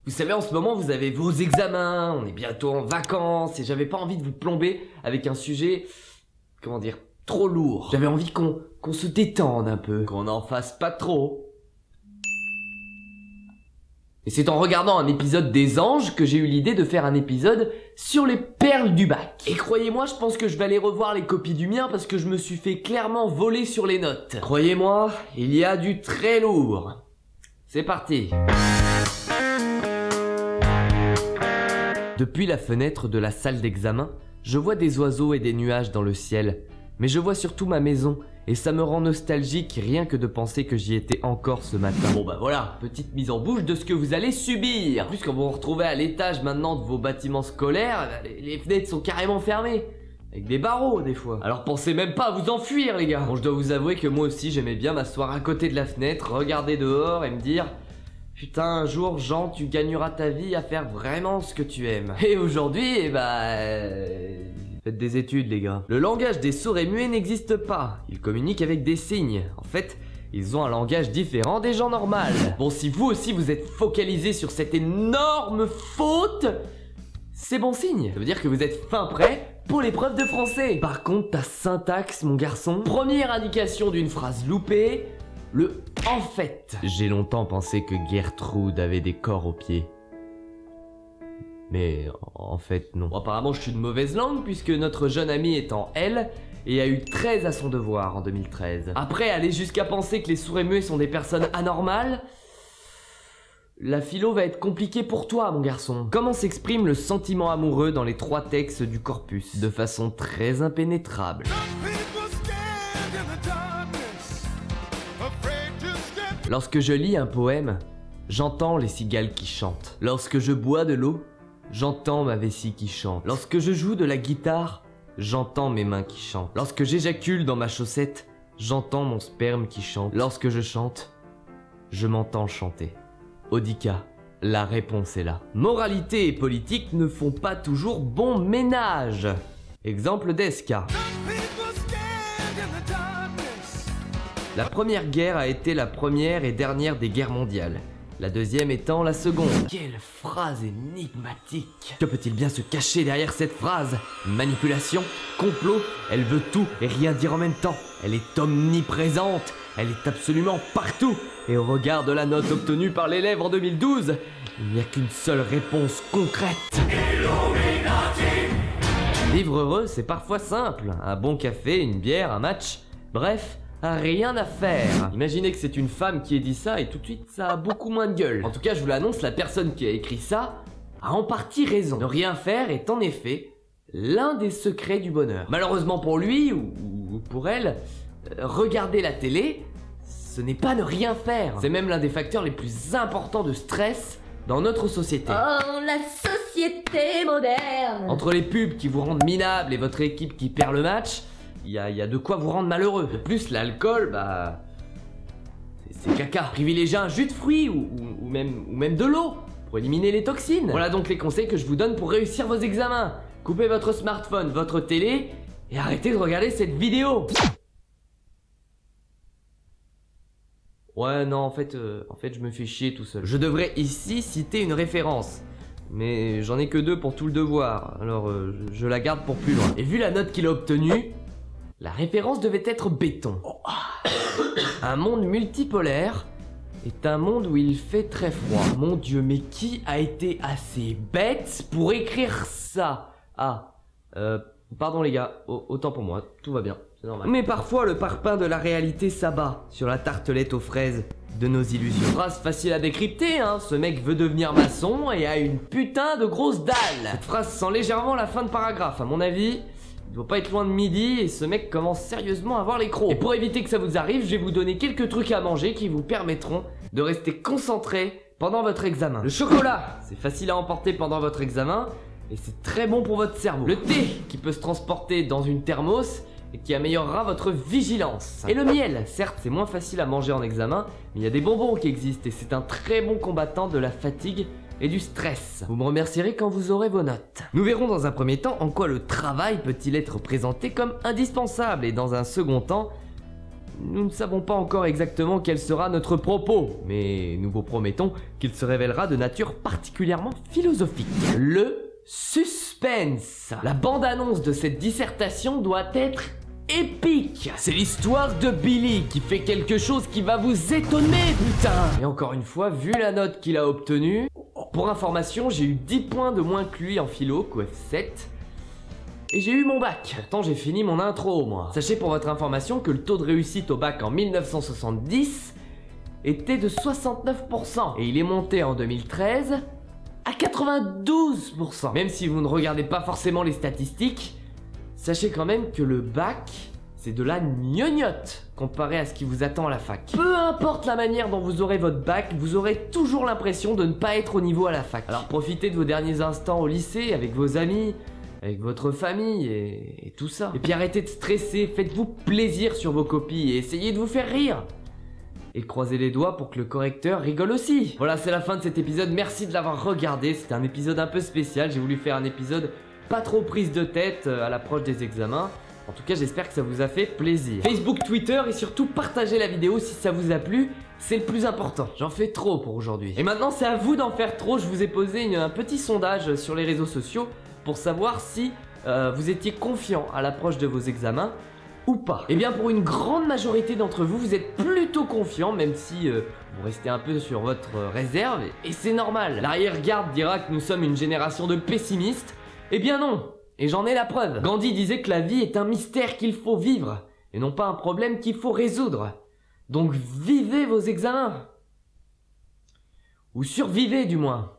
Vous savez, en ce moment, vous avez vos examens, on est bientôt en vacances, et j'avais pas envie de vous plomber avec un sujet, comment dire, trop lourd. J'avais envie qu'on se détende un peu, qu'on n'en fasse pas trop. Et c'est en regardant un épisode des Anges que j'ai eu l'idée de faire un épisode sur les perles du bac. Et croyez-moi, je pense que je vais aller revoir les copies du mien parce que je me suis fait clairement voler sur les notes. Croyez-moi, il y a du très lourd. C'est parti. Depuis la fenêtre de la salle d'examen, je vois des oiseaux et des nuages dans le ciel. Mais je vois surtout ma maison, et ça me rend nostalgique rien que de penser que j'y étais encore ce matin. Bon bah voilà, petite mise en bouche de ce que vous allez subir. En plus, quand vous vous retrouvez à l'étage maintenant de vos bâtiments scolaires, les fenêtres sont carrément fermées. Avec des barreaux des fois. Alors pensez même pas à vous enfuir les gars. Bon, je dois vous avouer que moi aussi j'aimais bien m'asseoir à côté de la fenêtre, regarder dehors et me dire... Putain, un jour, Jean, tu gagneras ta vie à faire vraiment ce que tu aimes. Et aujourd'hui, eh bah... Faites des études, les gars. Le langage des sourds et muets n'existe pas. Ils communiquent avec des signes. En fait, ils ont un langage différent des gens normaux. Bon, si vous aussi vous êtes focalisé sur cette énorme faute, c'est bon signe. Ça veut dire que vous êtes fin prêt pour l'épreuve de français. Par contre, ta syntaxe, mon garçon. Première indication d'une phrase loupée... Le « en fait ». J'ai longtemps pensé que Gertrude avait des corps aux pieds. Mais en fait non. Bon, apparemment je suis de mauvaise langue puisque notre jeune ami est en L et a eu 13 à son devoir en 2013. Après, aller jusqu'à penser que les sourds et muets sont des personnes anormales... La philo va être compliquée pour toi, mon garçon. Comment s'exprime le sentiment amoureux dans les 3 textes du corpus? De façon très impénétrable. Lorsque je lis un poème, j'entends les cigales qui chantent. Lorsque je bois de l'eau, j'entends ma vessie qui chante. Lorsque je joue de la guitare, j'entends mes mains qui chantent. Lorsque j'éjacule dans ma chaussette, j'entends mon sperme qui chante. Lorsque je chante, je m'entends chanter. Odika, la réponse est là. Moralité et politique ne font pas toujours bon ménage. Exemple d'Eska. La première guerre a été la première et dernière des guerres mondiales. La deuxième étant la seconde. Quelle phrase énigmatique! Que peut-il bien se cacher derrière cette phrase? Manipulation? Complot? Elle veut tout et rien dire en même temps. Elle est omniprésente. Elle est absolument partout. Et au regard de la note obtenue par l'élève en 2012, il n'y a qu'une seule réponse concrète. Vivre heureux, c'est parfois simple. Un bon café, une bière, un match. Bref... rien à faire. Imaginez que c'est une femme qui ait dit ça et tout de suite ça a beaucoup moins de gueule. En tout cas, je vous l'annonce, la personne qui a écrit ça a en partie raison. Ne rien faire est en effet l'un des secrets du bonheur. Malheureusement pour lui ou pour elle, regarder la télé, ce n'est pas ne rien faire. C'est même l'un des facteurs les plus importants de stress dans notre société. Oh, la société moderne! Entre les pubs qui vous rendent minables et votre équipe qui perd le match, il y a de quoi vous rendre malheureux. De plus, l'alcool, bah... c'est caca. Privilégiez un jus de fruits ou même de l'eau pour éliminer les toxines. Voilà donc les conseils que je vous donne pour réussir vos examens. Coupez votre smartphone, votre télé et arrêtez de regarder cette vidéo. Ouais, non, en fait, je me fais chier tout seul. Je devrais ici citer une référence. Mais j'en ai que 2 pour tout le devoir. Alors, je la garde pour plus loin. Et vu la note qu'il a obtenue... La référence devait être béton. Un monde multipolaire est un monde où il fait très froid. Mon Dieu, mais qui a été assez bête pour écrire ça? Pardon les gars, autant pour moi, tout va bien, c'est normal. Mais parfois le parpaing de la réalité s'abat sur la tartelette aux fraises de nos illusions. Phrase facile à décrypter, hein. Ce mec veut devenir maçon et a une putain de grosse dalle. Cette phrase sent légèrement la fin de paragraphe, à mon avis. Il doit pas être loin de midi et ce mec commence sérieusement à avoir les crocs. Et pour éviter que ça vous arrive, je vais vous donner quelques trucs à manger qui vous permettront de rester concentré pendant votre examen. Le chocolat, c'est facile à emporter pendant votre examen et c'est très bon pour votre cerveau. Le thé, qui peut se transporter dans une thermos et qui améliorera votre vigilance. Et le miel, certes c'est moins facile à manger en examen, mais il y a des bonbons qui existent et c'est un très bon combattant de la fatigue et du stress. Vous me remercierez quand vous aurez vos notes. Nous verrons dans un premier temps en quoi le travail peut-il être présenté comme indispensable et dans un second temps, nous ne savons pas encore exactement quel sera notre propos, mais nous vous promettons qu'il se révélera de nature particulièrement philosophique. Le suspense. La bande-annonce de cette dissertation doit être épique. C'est l'histoire de Billy qui fait quelque chose qui va vous étonner, putain. Et encore une fois, vu la note qu'il a obtenue, pour information, j'ai eu 10 points de moins que lui en philo, QF 7. Et j'ai eu mon bac. Pourtant, j'ai fini mon intro, moi. Sachez pour votre information que le taux de réussite au bac en 1970 était de 69%. Et il est monté en 2013 à 92%. Même si vous ne regardez pas forcément les statistiques, sachez quand même que le bac, c'est de la gnognotte comparé à ce qui vous attend à la fac. Peu importe la manière dont vous aurez votre bac, vous aurez toujours l'impression de ne pas être au niveau à la fac. Alors profitez de vos derniers instants au lycée, avec vos amis, avec votre famille et tout ça. Et puis arrêtez de stresser, faites-vous plaisir sur vos copies et essayez de vous faire rire. Et croisez les doigts pour que le correcteur rigole aussi. Voilà, c'est la fin de cet épisode, merci de l'avoir regardé. C'était un épisode un peu spécial, j'ai voulu faire un épisode pas trop prise de tête à l'approche des examens. En tout cas, j'espère que ça vous a fait plaisir. Facebook, Twitter et surtout partagez la vidéo si ça vous a plu, c'est le plus important. J'en fais trop pour aujourd'hui. Et maintenant, c'est à vous d'en faire trop. Je vous ai posé un petit sondage sur les réseaux sociaux pour savoir si vous étiez confiant à l'approche de vos examens ou pas. Et bien, pour une grande majorité d'entre vous, vous êtes plutôt confiant, même si vous restez un peu sur votre réserve. Et c'est normal. L'arrière-garde dira que nous sommes une génération de pessimistes. Eh bien non, et j'en ai la preuve. Gandhi disait que la vie est un mystère qu'il faut vivre, et non pas un problème qu'il faut résoudre. Donc vivez vos examens. Ou survivez du moins.